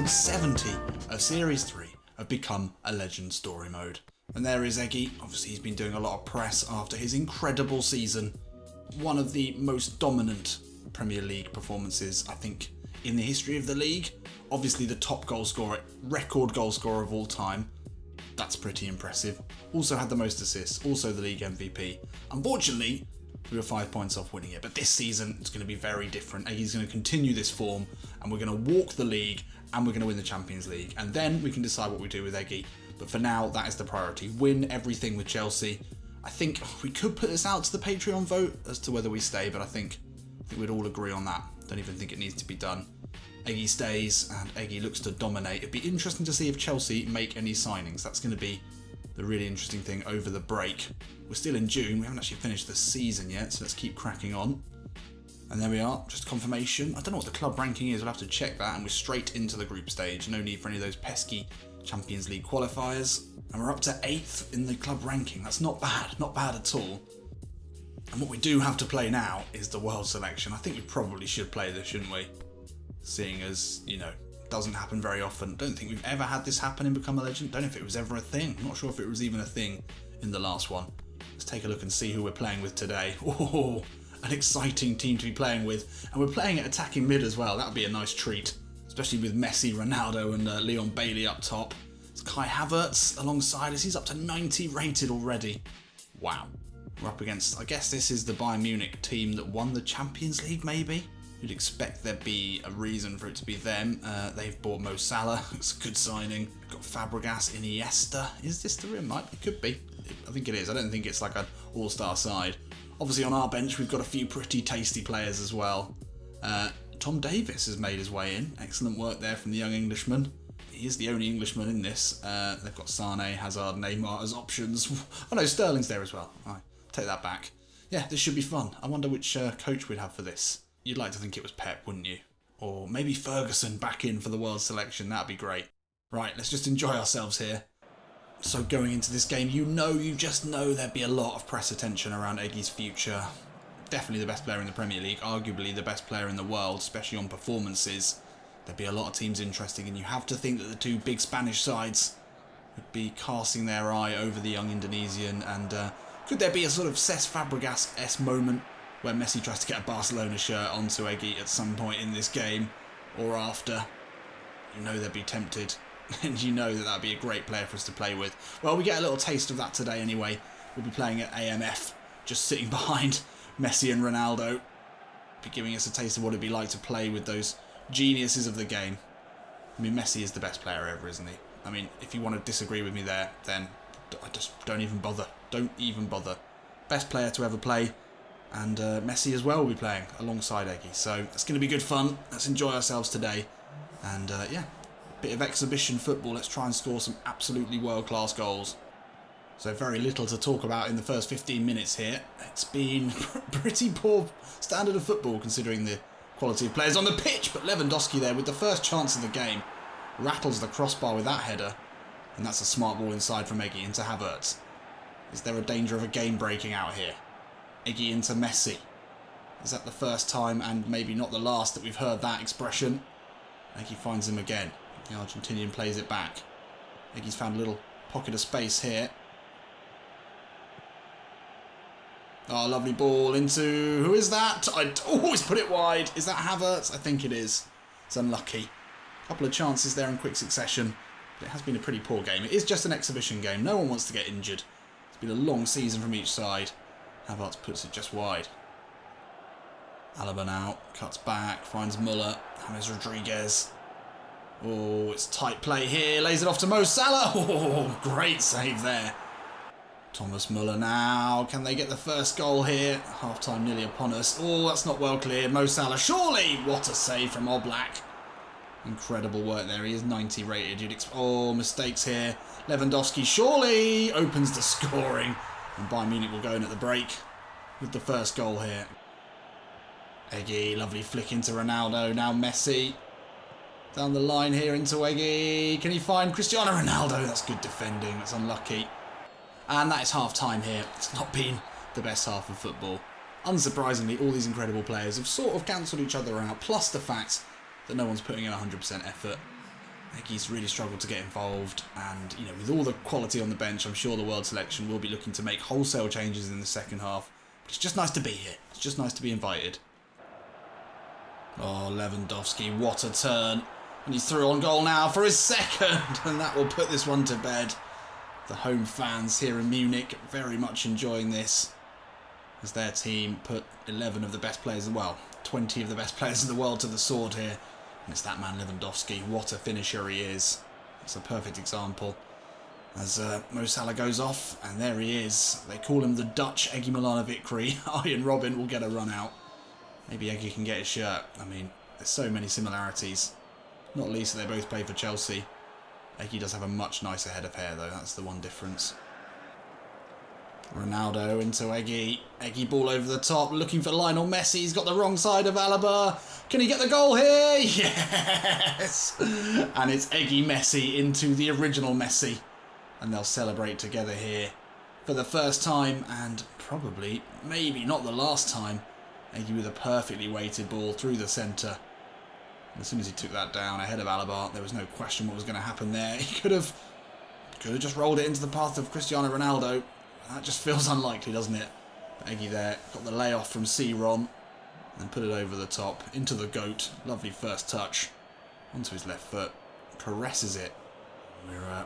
round 70 of Series 3 of Become a Legend Story Mode. And there is Eggy. Obviously he's been doing a lot of press after his incredible season. One of the most dominant Premier League performances, I think, in the history of the league. Obviously the top goal scorer, record goal scorer of all time. That's pretty impressive. Also had the most assists, also the league MVP. Unfortunately, we were 5 points off winning it, but this season it's going to be very different. Eggy's going to continue this form, and we're going to walk the league, and we're going to win the Champions League, and then we can decide what we do with Eggy. But for now, that is the priority. Win everything with Chelsea. I think we could put this out to the Patreon vote as to whether we stay, but I think we'd all agree on that. Don't even think it needs to be done. Eggy stays, and Eggy looks to dominate. It'd be interesting to see if Chelsea make any signings. That's going to be the really interesting thing over the break. We're still in June, we haven't actually finished the season yet, so let's keep cracking on. And there we are, just confirmation. I don't know what the club ranking is, we'll have to check that, and we're straight into the group stage. No need for any of those pesky Champions League qualifiers. And we're up to 8th in the club ranking. That's not bad at all. And what we do have to play now is the world selection. I think we probably should play this, shouldn't we? Seeing as, you know, it doesn't happen very often. Don't think we've ever had this happen in Become a Legend. Don't know if it was ever a thing. I'm not sure if it was even a thing in the last one. Let's take a look and see who we're playing with today. Oh, an exciting team to be playing with. And we're playing at attacking mid as well. That would be a nice treat. Especially with Messi, Ronaldo and Leon Bailey up top. It's Kai Havertz alongside us. He's up to 90 rated already. Wow. We're up against, I guess this is the Bayern Munich team that won the Champions League maybe? You'd expect there'd be a reason for it to be them. They've bought Mo Salah. It's a good signing. We've got Fabregas, Iniesta. Is this the real? It could be. I think it is. I don't think it's like an all-star side. Obviously on our bench we've got a few pretty tasty players as well. Tom Davis has made his way in. Excellent work there from the young Englishman. He is the only Englishman in this. They've got Sane, Hazard, Neymar as options. Oh no, Sterling's there as well. All right, take that back. Yeah, this should be fun. I wonder which coach we'd have for this. You'd like to think it was Pep, wouldn't you? Or maybe Ferguson back in for the world selection. That'd be great. Right, let's just enjoy ourselves here. So going into this game, you just know there'd be a lot of press attention around Eggy's future. Definitely the best player in the Premier League, arguably the best player in the world, especially on performances. There'd be a lot of teams interested, and you have to think that the two big Spanish sides would be casting their eye over the young Indonesian, and could there be a sort of Cesc Fabregas-esque moment where Messi tries to get a Barcelona shirt onto Eggy at some point in this game, or after? You know they'd be tempted, and you know that that'd be a great player for us to play with. Well, we get a little taste of that today anyway. We'll be playing at AMF, just sitting behind Messi and Ronaldo, be giving us a taste of what it'd be like to play with those geniuses of the game. I mean, Messi is the best player ever, isn't he? I mean, if you want to disagree with me there, then I just don't even bother. Don't even bother. Best player to ever play. And Messi as well will be playing alongside Eggy. So it's going to be good fun. Let's enjoy ourselves today. And yeah, a bit of exhibition football. Let's try and score some absolutely world-class goals. So very little to talk about in the first 15 minutes here. It's been pretty poor standard of football considering the quality of players on the pitch. But Lewandowski there with the first chance of the game rattles the crossbar with that header. And that's a smart ball inside from Eggy into Havertz. Is there a danger of a game breaking out here? Eggy into Messi. Is that the first time and maybe not the last that we've heard that expression? Eggy finds him again. The Argentinian plays it back. Eggy's found a little pocket of space here. Oh, lovely ball into... Who is that? I always put it wide. Is that Havertz? I think it is. It's unlucky. A couple of chances there in quick succession. But it has been a pretty poor game. It is just an exhibition game. No one wants to get injured. It's been a long season from each side. Havertz puts it just wide. Alaba now cuts back, finds Muller, James Rodriguez. Oh, it's tight play here, lays it off to Mo Salah. Oh, great save there. Thomas Muller now, can they get the first goal here? Half time nearly upon us. Oh, that's not well cleared. Mo Salah, surely! What a save from Oblak. Incredible work there, he is 90 rated. Oh, mistakes here. Lewandowski surely opens the scoring. And Bayern Munich will go in at the break with the first goal here. Eggy, lovely flick into Ronaldo. Now Messi. Down the line here into Eggy. Can he find Cristiano Ronaldo? That's good defending. That's unlucky. And that is half time here. It's not been the best half of football. Unsurprisingly, all these incredible players have sort of cancelled each other out. Plus the fact that no one's putting in 100% effort. Eggy's really struggled to get involved, and you know, with all the quality on the bench, I'm sure the world selection will be looking to make wholesale changes in the second half. But it's just nice to be here. It's just nice to be invited. Oh, Lewandowski, what a turn. And he's through on goal now for his second, and that will put this one to bed. The home fans here in Munich very much enjoying this, as their team put 11 of the best players, well, 20 of the best players in the world to the sword here. And it's that man Lewandowski. What a finisher he is. It's a perfect example. As Mo Salah goes off, and there he is. They call him the Dutch Eggy Milanovic. Arjen Robben will get a run out. Maybe Eggy can get his shirt. I mean, there's so many similarities. Not least that they both play for Chelsea. Eggy does have a much nicer head of hair though, that's the one difference. Ronaldo into Eggy. Eggy ball over the top, looking for Lionel Messi. He's got the wrong side of Alaba. Can he get the goal here? Yes! And it's Eggy Messi into the original Messi. And they'll celebrate together here for the first time, and probably, maybe not the last time. Eggy with a perfectly weighted ball through the centre. And as soon as he took that down ahead of Alaba, there was no question what was going to happen there. He could have just rolled it into the path of Cristiano Ronaldo. That just feels unlikely, doesn't it? But Eggy there got the layoff from C-Ron and put it over the top into the goat. Lovely first touch onto his left foot. Caresses it.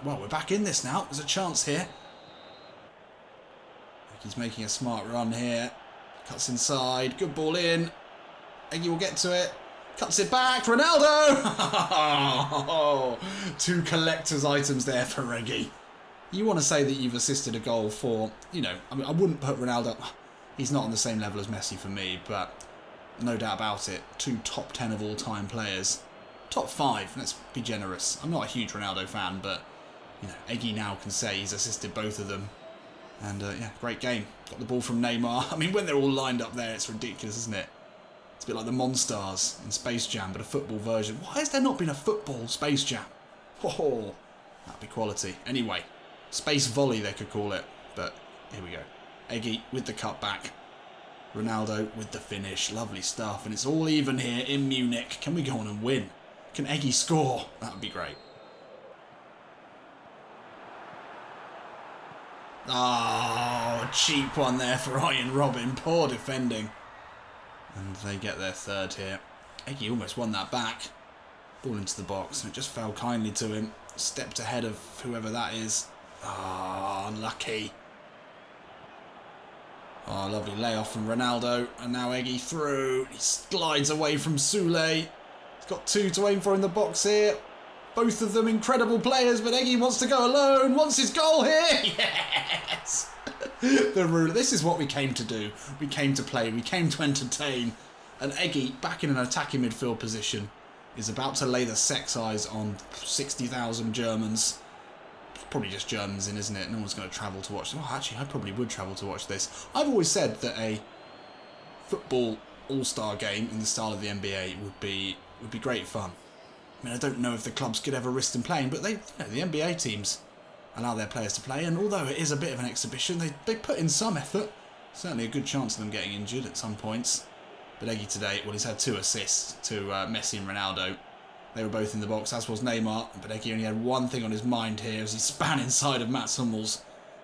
We're back in this now. There's a chance here. Eggy's making a smart run here. Cuts inside. Good ball in. Eggy will get to it. Cuts it back. Ronaldo! Two collector's items there for Eggy. You want to say that you've assisted a goal for, you know, I mean, I wouldn't put Ronaldo, he's not on the same level as Messi for me, but no doubt about it, two top 10 of all time players. Top 5, let's be generous. I'm not a huge Ronaldo fan, but, you know, Eggy now can say he's assisted both of them. And, yeah, great game. Got the ball from Neymar. I mean, when they're all lined up there, it's ridiculous, isn't it? It's a bit like the Monstars in Space Jam, but a football version. Why has there not been a football Space Jam? Oh, that'd be quality. Anyway. Space volley, they could call it. But here we go. Eggy with the cutback. Ronaldo with the finish. Lovely stuff. And it's all even here in Munich. Can we go on and win? Can Eggy score? That would be great. Oh, cheap one there for Arjen Robben. Poor defending. And they get their third here. Eggy almost won that back. Ball into the box. And it just fell kindly to him. Stepped ahead of whoever that is. Ah, unlucky. Oh, lovely layoff from Ronaldo. And now Eggy through. He slides away from Soule. He's got two to aim for in the box here. Both of them incredible players, but Eggy wants to go alone. Wants his goal here. Yes! The ruler. This is what we came to do. We came to play. We came to entertain. And Eggy, back in an attacking midfield position, is about to lay the sex eyes on 60,000 Germans. Probably just Germans in, isn't it? No one's going to travel to watch them. Oh, actually, I probably would travel to watch this. I've always said that a football all-star game in the style of the NBA would be great fun. I mean, I don't know if the clubs could ever risk them playing, but the NBA teams allow their players to play, and although it is a bit of an exhibition, they put in some effort. Certainly a good chance of them getting injured at some points. But Eggy today, well, he's had 2 assists to Messi and Ronaldo. They were both in the box, as was Neymar, but Eggy only had one thing on his mind here as he span inside of Mats Hummels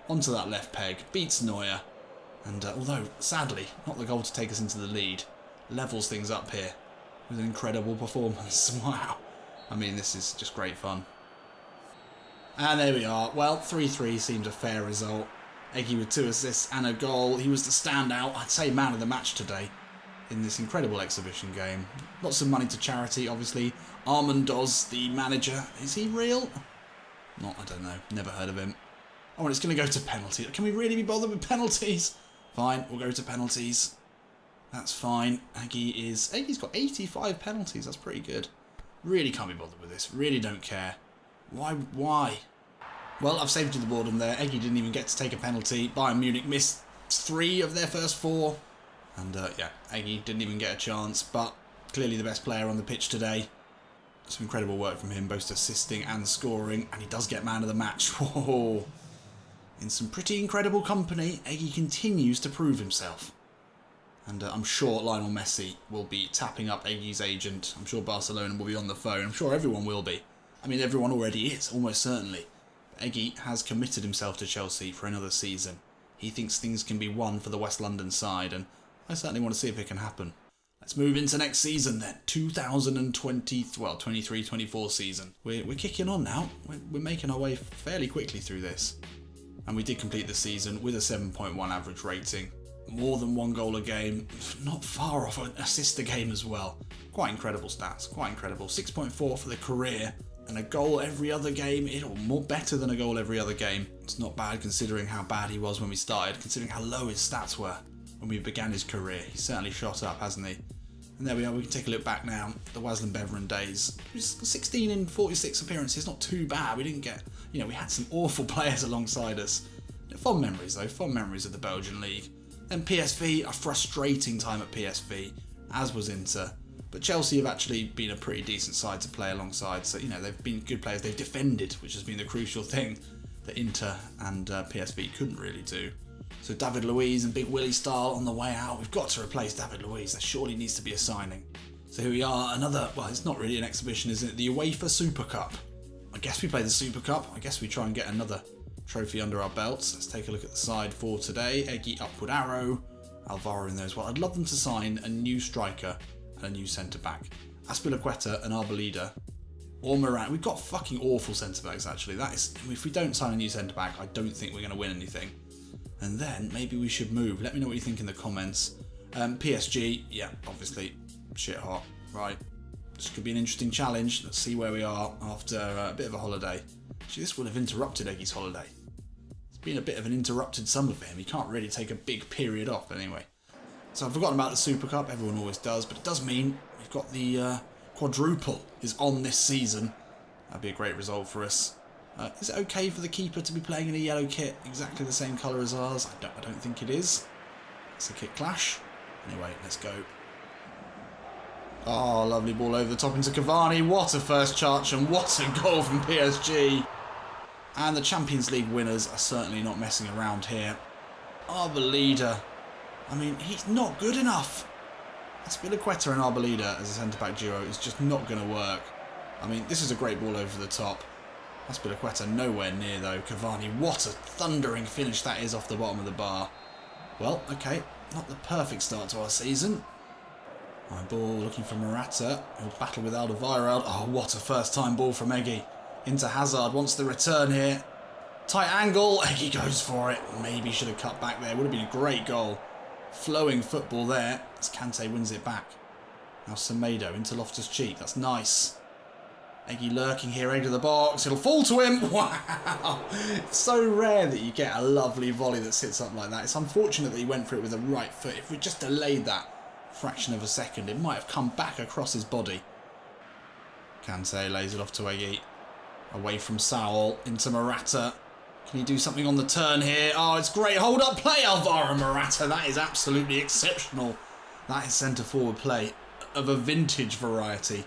onto that left peg, beats Neuer, and although, sadly, not the goal to take us into the lead, levels things up here with an incredible performance. Wow. I mean, this is just great fun. And there we are. Well, 3-3 seems a fair result. Eggy with 2 assists and a goal. He was the standout, I'd say man of the match today in this incredible exhibition game. Lots of money to charity, obviously. Armandoz, the manager, is he real? Not, I don't know. Never heard of him. Oh, and it's going to go to penalties. Can we really be bothered with penalties? Fine, we'll go to penalties. That's fine. Eggy's got 85 penalties. That's pretty good. Really can't be bothered with this. Really don't care. Why? Well, I've saved you the boredom there. Eggy didn't even get to take a penalty. Bayern Munich missed 3 of their first 4. And, yeah, Eggy didn't even get a chance. But clearly the best player on the pitch today. Some incredible work from him, both assisting and scoring. And he does get man of the match. Whoa. In some pretty incredible company, Eggy continues to prove himself. And I'm sure Lionel Messi will be tapping up Eggy's agent. I'm sure Barcelona will be on the phone. I'm sure everyone will be. I mean, everyone already is, almost certainly. Eggy has committed himself to Chelsea for another season. He thinks things can be won for the West London side, and I certainly want to see if it can happen. Let's move into next season then, 23-24 season. We're kicking on now. We're making our way fairly quickly through this. And we did complete the season with a 7.1 average rating. More than 1 goal a game, not far off an assist a game as well. Quite incredible stats, quite incredible. 6.4 for the career, and a goal every other game, more better than a goal every other game. It's not bad considering how bad he was when we started, considering how low his stats were when we began his career. He's certainly shot up, hasn't he? And there we are, we can take a look back now, the Wasland Beveran days. 16 in 46 appearances, not too bad. We didn't get, we had some awful players alongside us. Fond memories though, fond memories of the Belgian League. Then PSV, a frustrating time at PSV, as was Inter. But Chelsea have actually been a pretty decent side to play alongside, so they've been good players. They've defended, which has been the crucial thing that Inter and PSV couldn't really do. So David Luiz and Big Willie style on the way out. We've got to replace David Luiz. There surely needs to be a signing. So here we are, another, well, it's not really an exhibition, is it? The UEFA Super Cup. I guess we play the Super Cup. I guess we try and get another trophy under our belts. Let's take a look at the side for today. Eggy, upward arrow. Alvaro in there as well. I'd love them to sign a new striker and a new centre-back. Azpilicueta and Arboleda. Or Moran. We've got fucking awful centre-backs, actually. That is, if we don't sign a new centre-back, I don't think we're going to win anything. And then maybe we should move. Let me know what you think in the comments. PSG, yeah, obviously, shit hot. Right, this could be an interesting challenge. Let's see where we are after a bit of a holiday. Actually, this would have interrupted Eggy's holiday. It's been a bit of an interrupted summer for him. He can't really take a big period off anyway. So I've forgotten about the Super Cup. Everyone always does, but it does mean we've got the quadruple is on this season. That'd be a great result for us. Is it okay for the keeper to be playing in a yellow kit, exactly the same colour as ours? I don't think it is. It's a kit clash. Anyway, let's go. Oh, lovely ball over the top into Cavani. What a first touch and what a goal from PSG. And the Champions League winners are certainly not messing around here. Arboleda. I mean, he's not good enough. Azpilicueta and Arboleda as a centre-back duo is just not going to work. I mean, this is a great ball over the top. Azpilicueta nowhere near though. Cavani, what a thundering finish that is off the bottom of the bar. Well, okay, not the perfect start to our season. My ball looking for Morata. He'll battle with Alderweireld. Oh, what a first time ball from Eggy. Into Hazard, wants the return here. Tight angle, Eggy goes for it. Maybe should have cut back there. Would have been a great goal. Flowing football there as Kante wins it back. Now Semedo into Loftus-Cheek. That's nice. Eggy lurking here, into the box. It'll fall to him. Wow. It's so rare that you get a lovely volley that sits up like that. It's unfortunate that he went for it with the right foot. If we just delayed that fraction of a second, it might have come back across his body. Kante lays it off to Eggy. Away from Saul into Morata. Can he do something on the turn here? Oh, it's great hold up play, Alvaro Morata. That is absolutely exceptional. That is centre forward play of a vintage variety.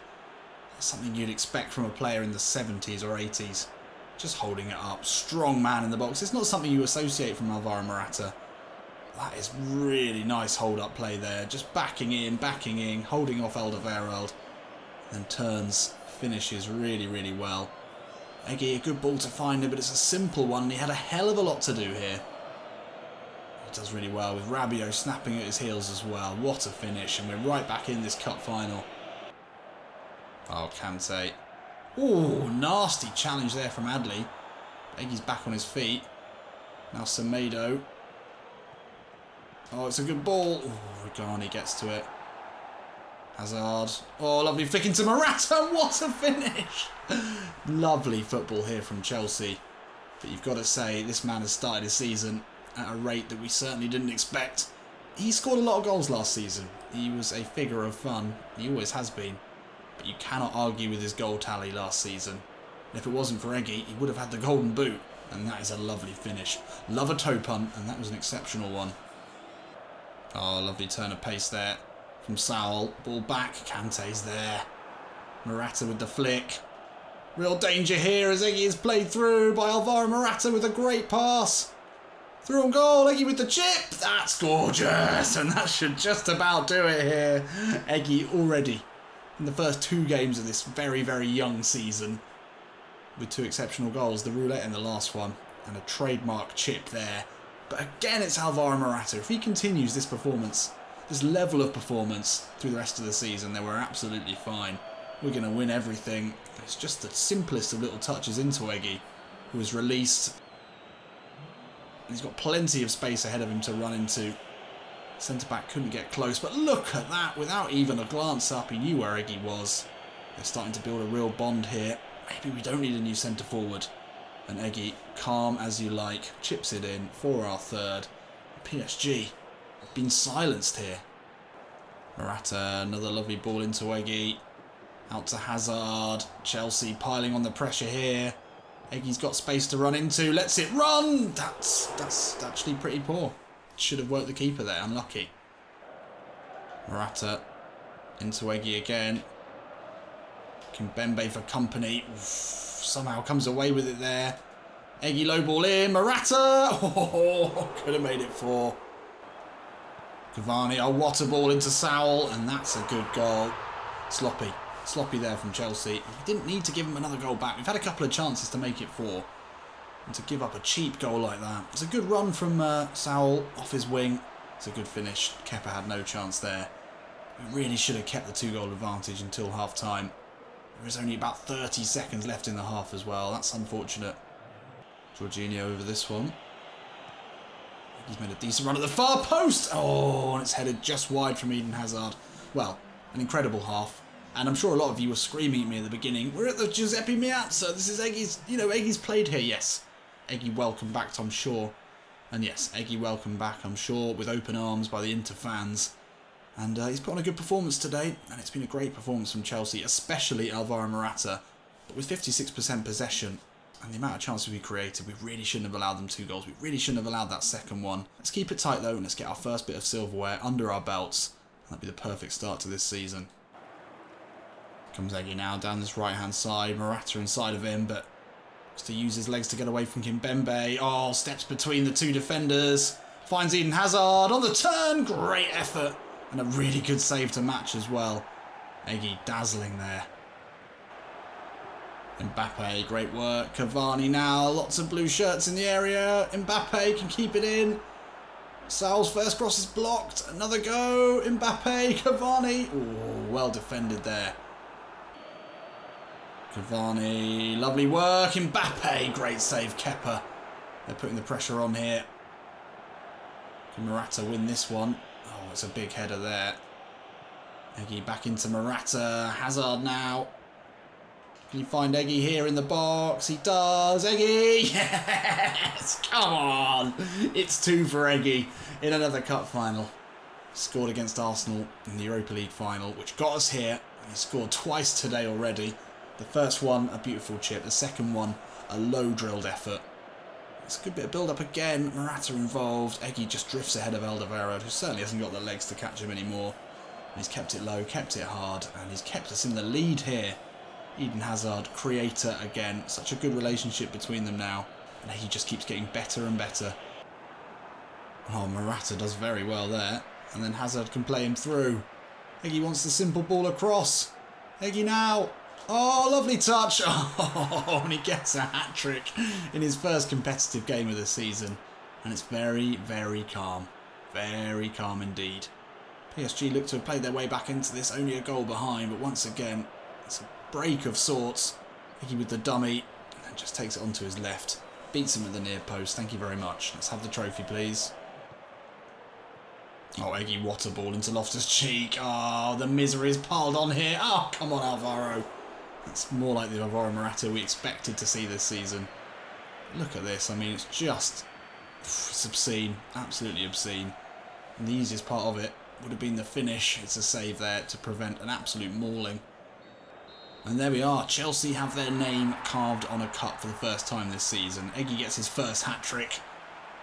Something you'd expect from a player in the 70s or 80s. Just holding it up. Strong man in the box. It's not something you associate from Alvaro Morata. That is really nice hold-up play there. Just backing in, holding off Alderweireld. Then turns, finishes really, really well. Eggy, a good ball to find him, but it's a simple one. He had a hell of a lot to do here. He does really well with Rabiot snapping at his heels as well. What a finish, and we're right back in this cup final. Oh, Kante. Oh, nasty challenge there from Adley. Eggy's back on his feet. Now Semedo. Oh, it's a good ball. Oh, Regani gets to it. Hazard. Oh, lovely flick into Morata. What a finish. Lovely football here from Chelsea. But you've got to say, this man has started his season at a rate that we certainly didn't expect. He scored a lot of goals last season. He was a figure of fun. He always has been. But you cannot argue with his goal tally last season. And if it wasn't for Eggy, he would have had the golden boot. And that is a lovely finish. Love a toe punt, and that was an exceptional one. Oh, lovely turn of pace there from Saul. Ball back, Kante's there. Morata with the flick. Real danger here as Eggy is played through by Alvaro Morata with a great pass. Through on goal, Eggy with the chip. That's gorgeous, and that should just about do it here. Eggy already in the first 2 games of this very, very young season with 2 exceptional goals. The roulette in the last one and a trademark chip there. But again, it's Alvaro Morata. If he continues this performance, this level of performance through the rest of the season, then we're absolutely fine. We're going to win everything. It's just the simplest of little touches into Eggy, who was released. He's got plenty of space ahead of him to run into. Centre-back couldn't get close, but look at that. Without even a glance up, he knew where Eggy was. They're starting to build a real bond here. Maybe we don't need a new centre-forward. And Eggy, calm as you like, chips it in for our third. PSG have been silenced here. Morata, another lovely ball into Eggy. Out to Hazard. Chelsea piling on the pressure here. Eggy's got space to run into. Lets it run. That's actually pretty poor. Should have worked the keeper there. Unlucky. Morata into Eggy again. Kimpembe for company. Oof, somehow comes away with it there. Eggy low ball in. Morata. Oh, could have made it 4. Cavani. Oh, what a ball into Saul. And that's a good goal. Sloppy there from Chelsea. We didn't need to give him another goal back. We've had a couple of chances to make it 4. And to give up a cheap goal like that. It's a good run from Saul off his wing. It's a good finish. Kepa had no chance there. We really should have kept the 2-goal advantage until half-time. There is only about 30 seconds left in the half as well. That's unfortunate. Jorginho over this one. He's made a decent run at the far post. Oh, and it's headed just wide from Eden Hazard. Well, an incredible half. And I'm sure a lot of you were screaming at me at the beginning. We're at the Giuseppe Meazza. This is Eggy's, Eggy's played here. Yes. Eggy welcome back, I'm sure. And yes, Eggy welcome back, I'm sure, with open arms by the Inter fans. And he's put on a good performance today. And it's been a great performance from Chelsea, especially Alvaro Morata. But with 56% possession and the amount of chances we created, we really shouldn't have allowed them 2 goals. We really shouldn't have allowed that second one. Let's keep it tight though, and let's get our first bit of silverware under our belts. That'd be the perfect start to this season. Comes Eggy now down this right-hand side. Morata inside of him, but has to use his legs to get away from Kimpembe. Oh, steps between the 2 defenders. Finds Eden Hazard on the turn. Great effort. And a really good save to match as well. Eggy dazzling there. Mbappe, great work. Cavani now. Lots of blue shirts in the area. Mbappe can keep it in. Saul's first cross is blocked. Another go. Mbappe, Cavani. Oh, well defended there. Cavani, lovely work. Mbappe, great save. Kepa. They're putting the pressure on here. Can Morata win this one? Oh, it's a big header there. Eggy back into Morata. Hazard now. Can you find Eggy here in the box? He does. Eggy! Yes! Come on! It's 2 for Eggy in another cup final. Scored against Arsenal in the Europa League final, which got us here. He scored twice today already. The first one, a beautiful chip. The second one, a low-drilled effort. It's a good bit of build-up again. Morata involved. Eggy just drifts ahead of Alderweireld, who certainly hasn't got the legs to catch him anymore. And he's kept it low, kept it hard, and he's kept us in the lead here. Eden Hazard, creator again. Such a good relationship between them now. And he just keeps getting better and better. Oh, Morata does very well there. And then Hazard can play him through. Eggy wants the simple ball across. Eggy now. Oh, lovely touch. Oh, and he gets a hat-trick in his first competitive game of the season. And it's very, very calm. Very calm indeed. PSG look to have played their way back into this, only a goal behind. But once again, it's a break of sorts. Eggy with the dummy. And just takes it onto his left. Beats him at the near post. Thank you very much. Let's have the trophy, please. Oh, Eggy, what a ball into Loftus-Cheek. Oh, the misery is piled on here. Oh, come on, Alvaro. That's more like the Alvaro Morata we expected to see this season. Look at this. I mean, it's just it's obscene. Absolutely obscene. And the easiest part of it would have been the finish. It's a save there to prevent an absolute mauling. And there we are. Chelsea have their name carved on a cup for the first time this season. Eggy gets his first hat-trick.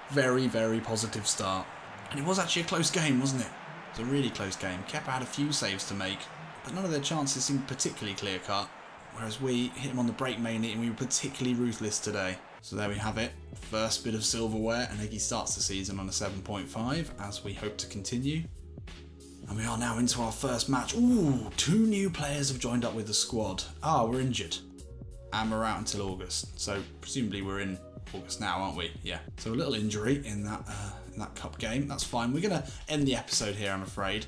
Very, very positive start. And it was actually a close game, wasn't it? It was a really close game. Kepa had a few saves to make, but none of their chances seemed particularly clear-cut. Whereas we hit him on the break mainly, and we were particularly ruthless today. So there we have it. First bit of silverware, and Eggy starts the season on a 7.5, as we hope to continue. And we are now into our first match. Ooh, 2 new players have joined up with the squad. Ah, we're injured. and we're out until August. So presumably we're in August now, aren't we? Yeah. So a little injury in that cup game. That's fine. We're gonna end the episode here, I'm afraid.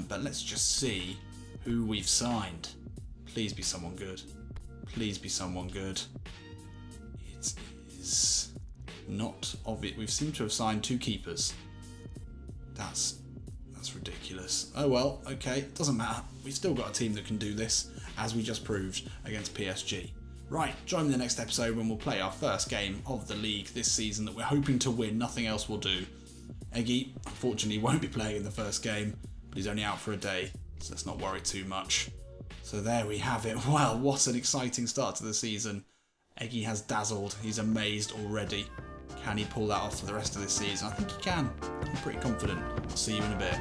But let's just see who we've signed. Please be someone good. Please be someone good. It is not obvious. We seem to have signed 2 keepers. That's ridiculous. Oh well, okay, doesn't matter. We've still got a team that can do this, as we just proved against PSG. Right, join me in the next episode when we'll play our first game of the league this season that we're hoping to win. Nothing else will do. Eggy, unfortunately, won't be playing in the first game, but he's only out for a day, so let's not worry too much. So there we have it. Well, what an exciting start to the season. Eggy has dazzled. He's amazed already. Can he pull that off for the rest of this season? I think he can. I'm pretty confident. I'll see you in a bit.